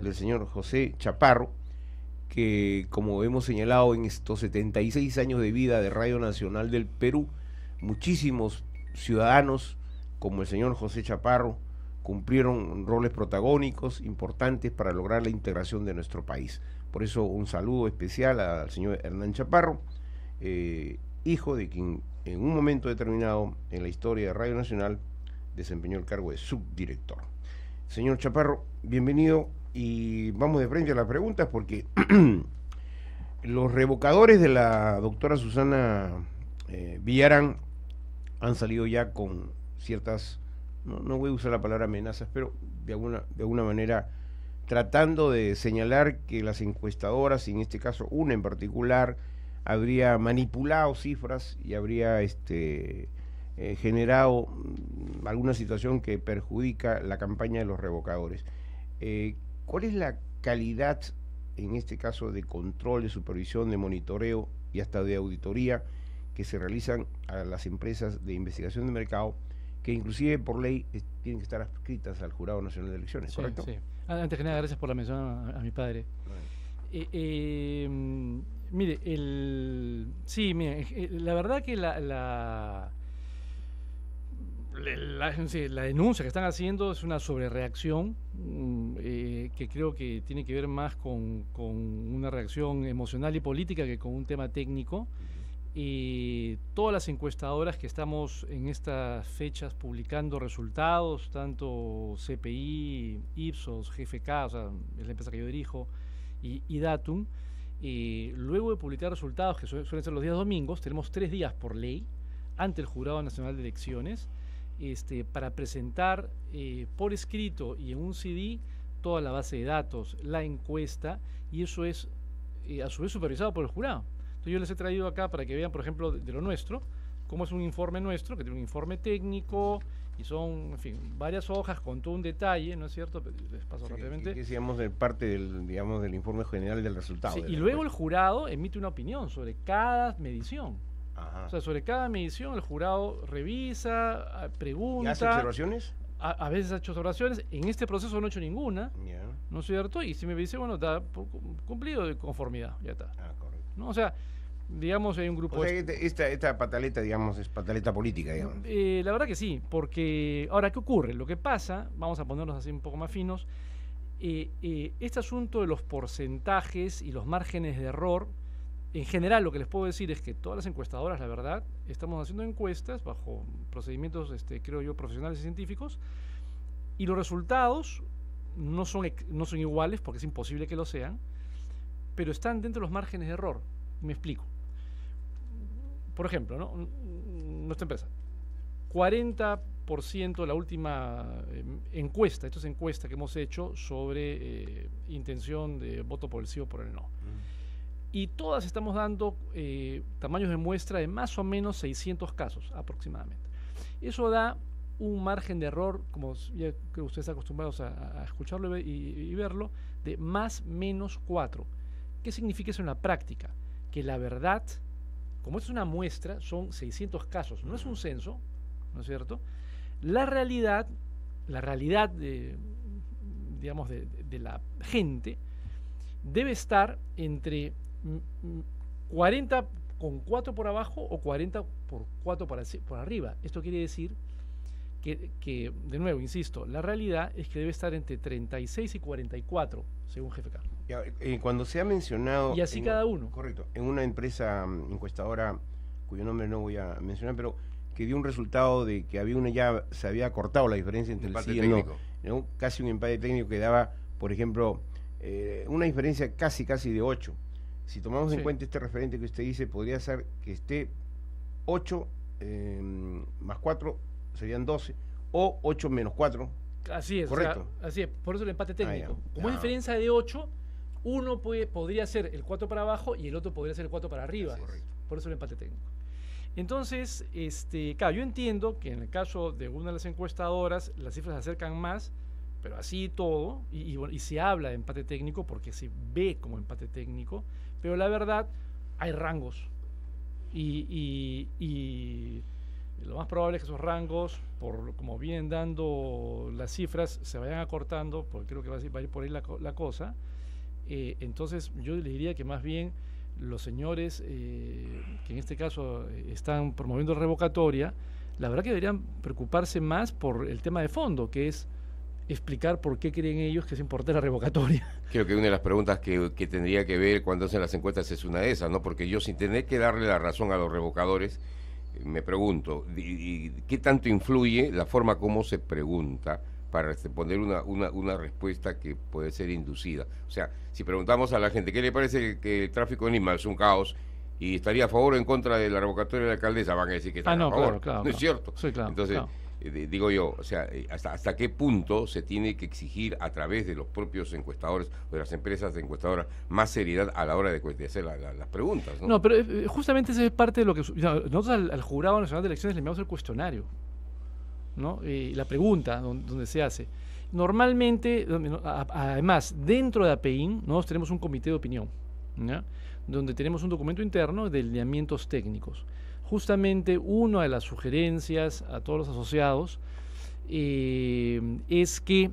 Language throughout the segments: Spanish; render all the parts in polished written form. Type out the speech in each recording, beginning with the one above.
del señor José Chaparro, que como hemos señalado en estos 76 años de vida de Radio Nacional del Perú, muchísimos ciudadanos como el señor José Chaparro cumplieron roles protagónicos importantes para lograr la integración de nuestro país. Por eso un saludo especial al señor Hernán Chaparro, hijo de quien en un momento determinado en la historia de Radio Nacional desempeñó el cargo de subdirector. Señor Chaparro, bienvenido, y vamos de frente a las preguntas porque los revocadores de la doctora Susana Villarán han salido ya con ciertas, no voy a usar la palabra amenazas, pero de alguna manera tratando de señalar que las encuestadoras, y en este caso una en particular, habría manipulado cifras y habría generado alguna situación que perjudica la campaña de los revocadores. ¿Cuál es la calidad, en este caso, de control, de supervisión, de monitoreo y hasta de auditoría que se realizan a las empresas de investigación de mercado, que inclusive por ley tienen que estar adscritas al Jurado Nacional de Elecciones, Sí, correcto? sí. Antes que nada, gracias por la mención a mi padre. Mire, sí, mire, la verdad que la denuncia que están haciendo es una sobrereacción que creo que tiene que ver más con una reacción emocional y política que con un tema técnico. Todas las encuestadoras que estamos en estas fechas publicando resultados, tanto CPI, Ipsos, GFK, o sea, es la empresa que yo dirijo, y Datum, luego de publicar resultados que suelen ser los días domingos, tenemos 3 días por ley ante el Jurado Nacional de Elecciones para presentar por escrito y en un CD toda la base de datos, la encuesta, y eso es a su vez supervisado por el jurado. Entonces yo les he traído acá para que vean, por ejemplo, de lo nuestro, cómo es un informe nuestro, que tiene un informe técnico, y son, en fin, varias hojas con todo un detalle, ¿no es cierto? Les paso rápidamente. Que decíamos de parte del informe general del resultado. Sí, y luego el jurado emite una opinión sobre cada medición. Ajá. O sea, sobre cada medición el jurado revisa, pregunta. ¿Y hace observaciones? A veces ha hecho observaciones. En este proceso no he hecho ninguna, Yeah. ¿no es cierto? Y si me dice, bueno, está cumplido de conformidad, ya está. Ah, correcto. ¿No? O sea, digamos, hay un grupo... O sea, esta pataleta, digamos, es pataleta política, digamos. La verdad que sí, porque... Ahora, ¿qué ocurre? Lo que pasa, vamos a ponernos así un poco más finos, este asunto de los porcentajes y los márgenes de error, en general lo que les puedo decir es que todas las encuestadoras, la verdad, estamos haciendo encuestas bajo procedimientos, creo yo, profesionales y científicos, y los resultados no son iguales, porque es imposible que lo sean, pero están dentro de los márgenes de error. Me explico. Por ejemplo, ¿no? Nuestra empresa, 40% la última encuesta, esto es encuesta que hemos hecho sobre intención de voto por el sí o por el no. Y todas estamos dando tamaños de muestra de más o menos 600 casos aproximadamente. Eso da un margen de error, como ya creo que ustedes están acostumbrados a escucharlo y verlo, de más menos 4. ¿Qué significa eso en la práctica? Que la verdad, como esto es una muestra, son 600 casos, no es un censo, ¿no es cierto? La realidad digamos, de la gente debe estar entre 40 con 4 por abajo o 40 por 4 por arriba. Esto quiere decir que, de nuevo, insisto, la realidad es que debe estar entre 36 y 44, según GFK. Cuando se ha mencionado... Y así cada uno. Correcto. En una empresa encuestadora, cuyo nombre no voy a mencionar, pero que dio un resultado de que se había cortado la diferencia entre el sí y el no. Casi un empate técnico que daba, por ejemplo, una diferencia casi de 8. Si tomamos en cuenta este referente que usted dice, podría ser que esté 8 más 4 serían 12, o 8 menos 4. Así es, correcto. O sea, así es, por eso el empate técnico. Como es Ah. diferencia de 8, uno podría ser el 4 para abajo y el otro podría ser el 4 para arriba. Por eso el empate técnico. Entonces, claro, yo entiendo que en el caso de una de las encuestadoras las cifras se acercan más, pero así todo, y se habla de empate técnico porque se ve como empate técnico, pero la verdad hay rangos y Lo más probable es que esos rangos, por como vienen dando las cifras, se vayan acortando, porque creo que va a ir por ahí la cosa. Entonces yo le diría que más bien los señores que en este caso están promoviendo revocatoria, la verdad que deberían preocuparse más por el tema de fondo, que es explicar por qué creen ellos que es importante la revocatoria. Creo que una de las preguntas que tendría que ver cuando hacen las encuestas es una de esas, ¿no? Porque yo, sin tener que darle la razón a los revocadores, me pregunto, ¿qué tanto influye la forma como se pregunta para poner una respuesta que puede ser inducida? O sea, si preguntamos a la gente, ¿qué le parece que el tráfico en Lima es un caos? ¿Y estaría a favor o en contra de la revocatoria de la alcaldesa? Van a decir que están a favor. Claro, ¿No es cierto? Sí, claro, Entonces, claro. Digo yo, o sea, hasta qué punto se tiene que exigir a través de los propios encuestadores o de las empresas encuestadoras más seriedad a la hora de hacer las preguntas, ¿no? No, pero justamente esa es parte de lo que... nosotros al Jurado Nacional de Elecciones le enviamos el cuestionario, ¿no? La pregunta donde se hace. Normalmente, además, dentro de APEIN, nosotros tenemos un comité de opinión, ¿ya? Donde tenemos un documento interno de lineamientos técnicos. Justamente una de las sugerencias a todos los asociados es que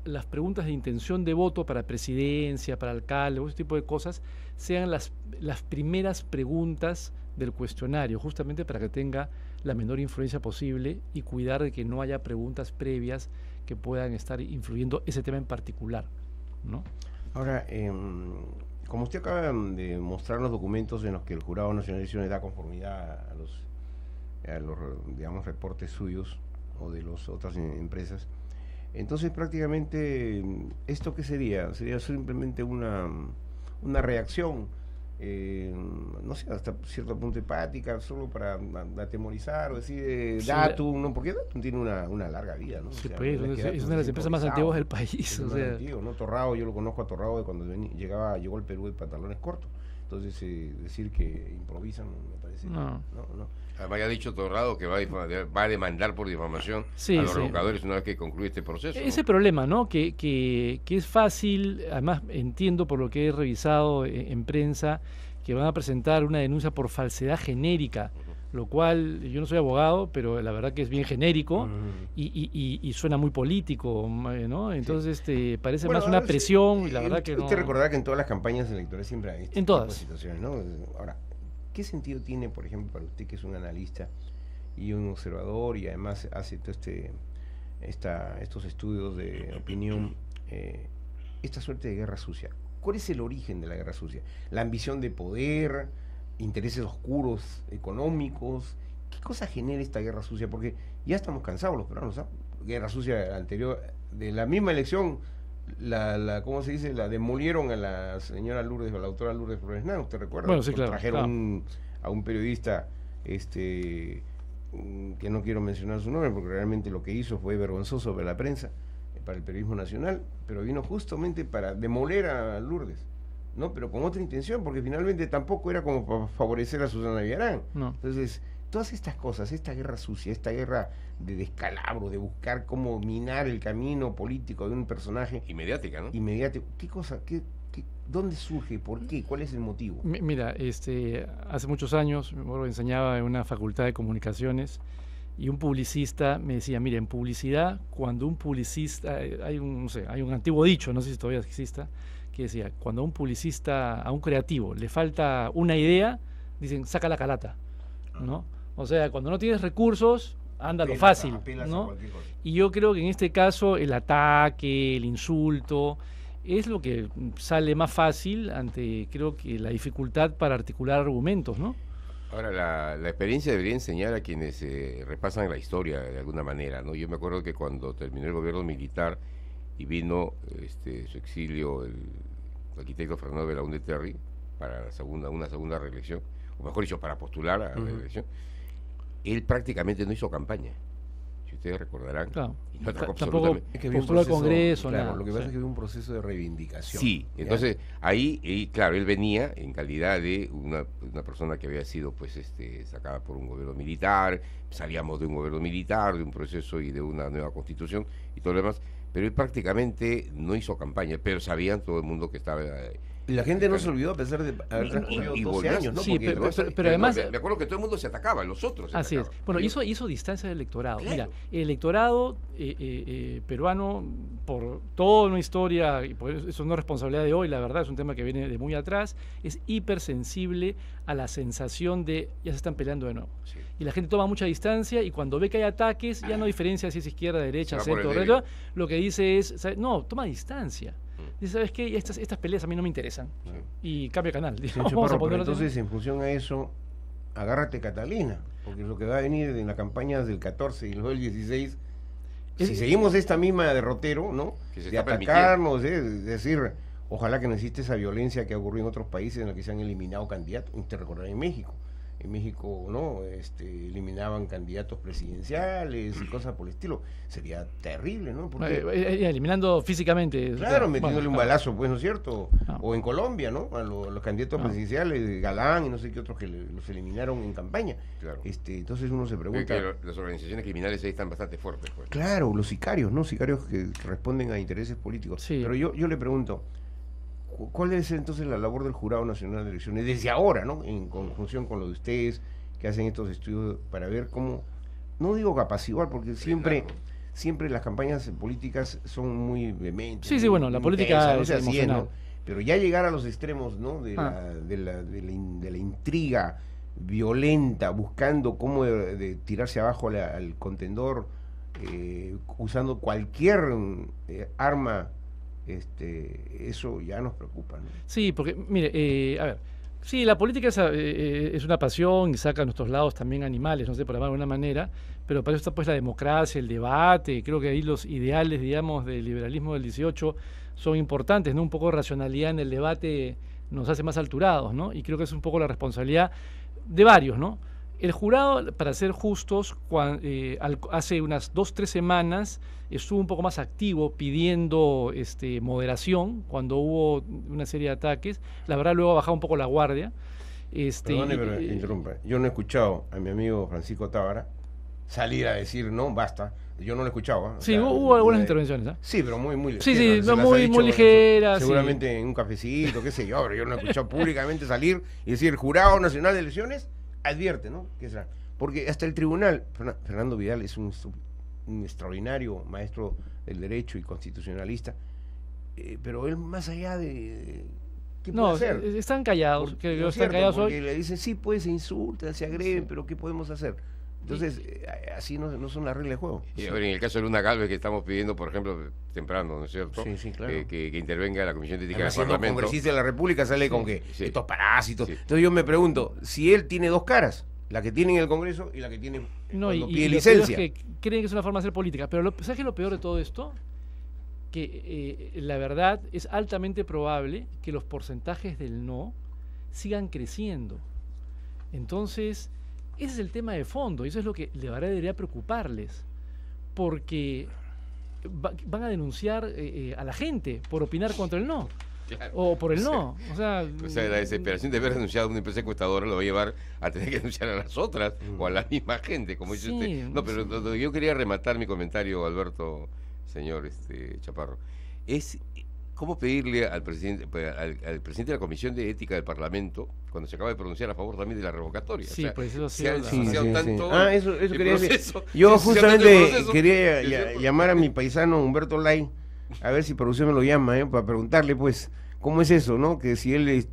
las preguntas de intención de voto para presidencia, para alcalde, ese tipo de cosas, sean las primeras preguntas del cuestionario, justamente para que tenga la menor influencia posible y cuidar de que no haya preguntas previas que puedan estar influyendo ese tema en particular, ¿no? Ahora, como usted acaba de mostrar los documentos en los que el Jurado Nacional de Elecciones da conformidad a los digamos, reportes suyos o de las otras empresas, entonces prácticamente, ¿esto qué sería? Sería simplemente una reacción, no sé, hasta cierto punto empática, solo para atemorizar o decir Sí, Datum, ¿no? Porque Datum tiene una larga vida, ¿no? Sí, O sea, pues, no es que es Datum una de las esté empresas más improvisado. antiguas del país. Es O más sea, antiguo, ¿no? Torrado, yo lo conozco a Torrado de cuando llegó al Perú de pantalones cortos. Entonces, decir que improvisan me parece... No. Además, ya ha dicho Torrado que va a demandar por difamación Sí, a los sí. revocadores una vez que concluye este proceso, ¿no? Ese problema, ¿no? Que es fácil, además entiendo por lo que he revisado en prensa, que van a presentar una denuncia por falsedad genérica, lo cual yo no soy abogado, pero la verdad que es bien genérico y suena muy político, ¿no? Entonces parece Bueno, más una presión y la verdad que no... Usted recordará que en todas las campañas electorales siempre hay este En tipo todas. de situaciones, ¿no? Ahora, ¿qué sentido tiene, por ejemplo, para usted que es un analista y un observador y además hace todo estos estudios de opinión, esta suerte de guerra sucia? ¿Cuál es el origen de la guerra sucia? ¿La ambición de poder, intereses oscuros económicos? ¿Qué cosa genera esta guerra sucia? Porque ya estamos cansados los peruanos, ¿sabes? Guerra sucia anterior, de la misma elección, ¿cómo se dice? La demolieron a la señora Lourdes, a la autora Lourdes Flores Nano, ¿usted recuerda? Bueno, sí, claro. Trajeron a un periodista, que no quiero mencionar su nombre, porque realmente lo que hizo fue vergonzoso para la prensa, para el periodismo nacional, pero vino justamente para demoler a Lourdes, ¿no? Pero con otra intención, porque finalmente tampoco era como para favorecer a Susana Villarán. No. Entonces, todas estas cosas, esta guerra sucia, esta guerra de descalabro, de buscar cómo minar el camino político de un personaje Y mediática, ¿no? inmediato, ¿qué cosa? ¿Dónde surge? ¿Por qué? ¿Cuál es el motivo? Mira, hace muchos años, me acuerdo que enseñaba en una facultad de comunicaciones y un publicista me decía, mire, en publicidad, cuando un publicista, hay un antiguo dicho, no sé si todavía exista, que decía, cuando a un publicista, a un creativo, le falta una idea, dicen, saca la calata, ¿no? O sea, cuando no tienes recursos, anda lo fácil, ¿no? Y yo creo que en este caso el ataque, el insulto, es lo que sale más fácil ante, creo que la dificultad para articular argumentos, ¿no? Ahora, la experiencia debería enseñar a quienes repasan la historia de alguna manera, ¿no? Yo me acuerdo que cuando terminó el gobierno militar y vino su exilio el arquitecto Fernando Belaúnde Terry para una segunda reelección, o mejor dicho, para postular a la elección, él prácticamente no hizo campaña. Si ustedes recordarán, Claro. y no atacó Tampoco absolutamente. Es que había un postuló al proceso, Congreso, claro, nada. lo que pasa Sí. es que había un proceso de reivindicación. Sí, ¿ya? entonces ahí, claro, él venía en calidad de una persona que había sido pues sacada por un gobierno militar, salíamos de un gobierno militar, de un proceso y de una nueva constitución y todo lo demás, pero él prácticamente no hizo campaña, pero sabían todo el mundo que estaba Y la gente no se olvidó a pesar de haber transcurrido 12 años, ¿no? Sí, Porque pero además... Me acuerdo que todo el mundo se atacaba, los otros se Así es. atacaban. Bueno, hizo distancia del electorado. Claro. Mira, el electorado peruano, por toda una historia, y por eso no es responsabilidad de hoy, la verdad, es un tema que viene de muy atrás, es hipersensible a la sensación de ya se están peleando de nuevo. Sí. Y la gente toma mucha distancia y cuando ve que hay ataques, ya no diferencia si es izquierda, derecha, Se va por centro, el derecha, lo que dice es, ¿sabes? No, toma distancia. Dice, ¿sabes qué? Estas peleas a mí no me interesan. Y cambia canal. Sí, Vamos a Chaparro, pero ponerlo entonces, en función a eso, agárrate Catalina, porque lo que va a venir en las campañas del 14 y luego del 16, si seguimos esta misma derrotero, ¿no? Que se De está atacarnos, es decir, ojalá que no existe esa violencia que ha ocurrido en otros países en los que se han eliminado candidatos. Te recordarás en México. En México, ¿no? Eliminaban candidatos presidenciales y cosas por el estilo. Sería terrible, ¿no? Porque, eliminando físicamente. claro, o sea, metiéndole un claro. balazo, pues, ¿no es cierto? No. O en Colombia, ¿no? A los candidatos No. presidenciales, Galán y no sé qué otros que los eliminaron en campaña. Claro. Entonces uno se pregunta... Que las organizaciones criminales ahí están bastante fuertes. Pues. Claro, los sicarios, ¿no? Sicarios que responden a intereses políticos. Sí. Pero yo le pregunto, ¿cuál debe ser entonces la labor del Jurado Nacional de Elecciones desde ahora, ¿no? En conjunción con lo de ustedes, que hacen estos estudios para ver cómo, no digo apaciguar, porque siempre las campañas políticas son muy vehementes. Sí, muy bueno, la política intensas, no es sé, así emocional. ¿no? Pero ya llegar a los extremos, ¿no? De la intriga violenta, buscando cómo de tirarse abajo al contendor, usando cualquier arma, eso ya nos preocupa, ¿no? Sí, porque, mire, a ver, sí, la política es una pasión y saca a nuestros lados también animales, no sé, por llamar de alguna manera, pero para eso está pues la democracia, el debate, creo que ahí los ideales, digamos, del liberalismo del 18 son importantes, ¿no? Un poco de racionalidad en el debate nos hace más alturados, ¿no? Y creo que es un poco la responsabilidad de varios, ¿no? El jurado, para ser justos, hace unas 2-3 semanas estuvo un poco más activo pidiendo moderación cuando hubo una serie de ataques. La verdad, luego ha bajado un poco la guardia. Perdone, pero interrumpa. Yo no he escuchado a mi amigo Francisco Tábara salir a decir, no, basta. Yo no lo he escuchado. ¿eh? Sí, hubo algunas intervenciones. ¿eh? Sí, pero muy Sí, ligeras. Se las ha muy dicho ligeras. Seguramente en un cafecito, qué sé yo, pero yo no he escuchado públicamente salir y decir, el Jurado Nacional de Elecciones advierte, ¿no? ¿Qué será? Porque hasta el tribunal, Fernando Vidal es un extraordinario maestro del derecho y constitucionalista, pero él más allá de... ¿Qué puede hacer? Están callados. Porque, que están callados porque hoy. le dicen, sí, pues se insultan, se agreden, Sí. pero ¿qué podemos hacer? Entonces, así no son las reglas de juego. Y a ver, en el caso de Luna Galvez, que estamos pidiendo, por ejemplo, temprano, ¿no es cierto? Sí, claro. Que intervenga la Comisión de Ética Además, del siendo Parlamento. congresista de la República sale con que sí. estos parásitos. Sí. Entonces yo me pregunto, si él tiene dos caras, la que tiene en el Congreso y la que tiene No, cuando y pide lo peor licencia. es que creen que es una forma de hacer política. Pero ¿sabes qué es lo peor de todo esto? Que la verdad es altamente probable que los porcentajes del no sigan creciendo. Entonces, ese es el tema de fondo, y eso es lo que de verdad debería preocuparles, porque van a denunciar a la gente por opinar contra el no, Claro. o por el no. O sea, la desesperación de ver denunciado a una empresa encuestadora lo va a llevar a tener que denunciar a las otras o a la misma gente, como dice Sí, usted. No, pero yo quería rematar mi comentario, Alberto, señor Chaparro. Es cómo pedirle al presidente de la Comisión de Ética del Parlamento, cuando se acaba de pronunciar a favor también de la revocatoria. sí, pues eso se ha sí. ensuciado tanto Eso el quería decir. proceso, Yo se ha ensuciado tanto el justamente proceso, quería llamar a mi paisano Humberto Lai, a ver si producción me lo llama, para preguntarle, pues, cómo es eso, ¿no? Que si él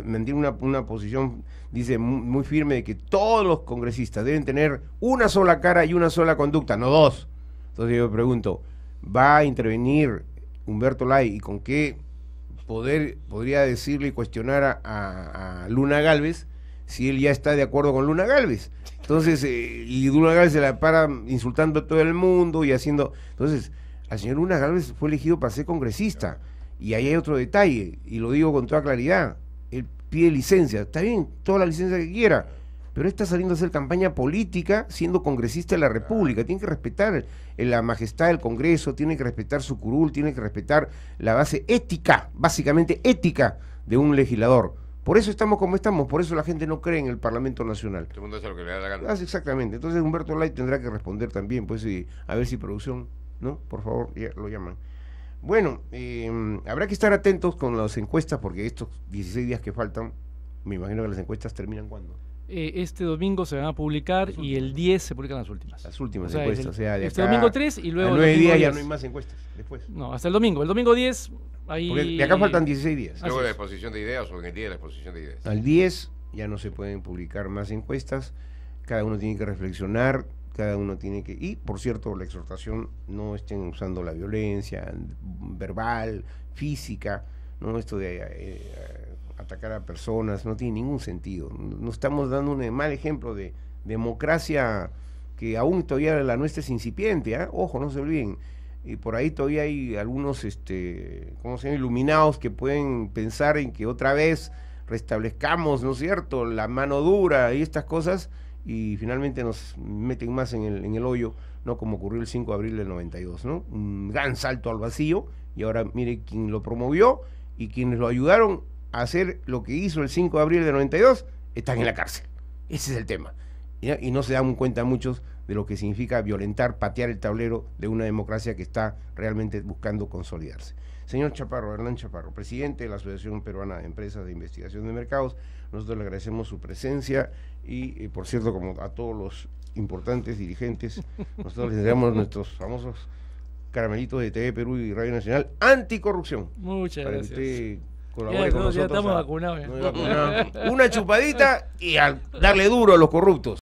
mantiene una posición, dice, muy firme de que todos los congresistas deben tener una sola cara y una sola conducta, no dos. Entonces yo me pregunto, ¿va a intervenir Humberto Lai y con qué poder podría decirle y cuestionar a Luna Galvez si él ya está de acuerdo con Luna Galvez? Entonces, y Luna Galvez se la para insultando a todo el mundo y haciendo... Entonces, al señor Luna Galvez fue elegido para ser congresista. Y ahí hay otro detalle, y lo digo con toda claridad. Él pide licencia, está bien, toda la licencia que quiera, pero está saliendo a hacer campaña política siendo congresista de la República. Tiene que respetar la majestad del Congreso, tiene que respetar su curul, tiene que respetar la base ética, básicamente ética, de un legislador. Por eso estamos como estamos, por eso la gente no cree en el Parlamento Nacional. Todo el mundo hace lo que le da la gana. Exactamente. Entonces Humberto Lai tendrá que responder también, pues, a ver si producción, ¿no? Por favor, ya lo llaman. Bueno, habrá que estar atentos con las encuestas porque estos 16 días que faltan, me imagino que las encuestas terminan ¿cuándo? Este domingo se van a publicar y el 10 se publican las últimas. Las últimas O sea, encuestas, o sea, de este acá domingo 3 y luego a el 9 domingo días ya 10. no hay más encuestas después. No, hasta el domingo. El domingo 10, ahí... Porque de acá faltan 16 días. Luego de la es. exposición de ideas o en el día de la exposición de ideas. Al 10 ya no se pueden publicar más encuestas, cada uno tiene que reflexionar, cada uno tiene que... Y, por cierto, la exhortación, no estén usando la violencia verbal, física, no esto de atacar a personas, no tiene ningún sentido. Nos estamos dando un mal ejemplo de democracia que aún todavía la nuestra es incipiente, ¿eh? Ojo, no se olviden. Y por ahí todavía hay algunos, ¿cómo se llama?, iluminados que pueden pensar en que otra vez restablezcamos, ¿no es cierto?, la mano dura y estas cosas, y finalmente nos meten más en el hoyo, no como ocurrió el 5 de abril del 92, ¿no? Un gran salto al vacío, y ahora mire quién lo promovió y quienes lo ayudaron a hacer lo que hizo el 5 de abril del 92, están en la cárcel. Ese es el tema. ¿Ya? Y no se dan cuenta muchos de lo que significa violentar, patear el tablero de una democracia que está realmente buscando consolidarse. Señor Chaparro, Hernán Chaparro, presidente de la Asociación Peruana de Empresas de Investigación de Mercados, nosotros le agradecemos su presencia y por cierto, como a todos los importantes dirigentes, nosotros les damos nuestros famosos caramelitos de TV Perú y Radio Nacional anticorrupción. Muchas para gracias. Que usted colabore con Ya nosotros. estamos vacunados. Una chupadita y a darle duro a los corruptos.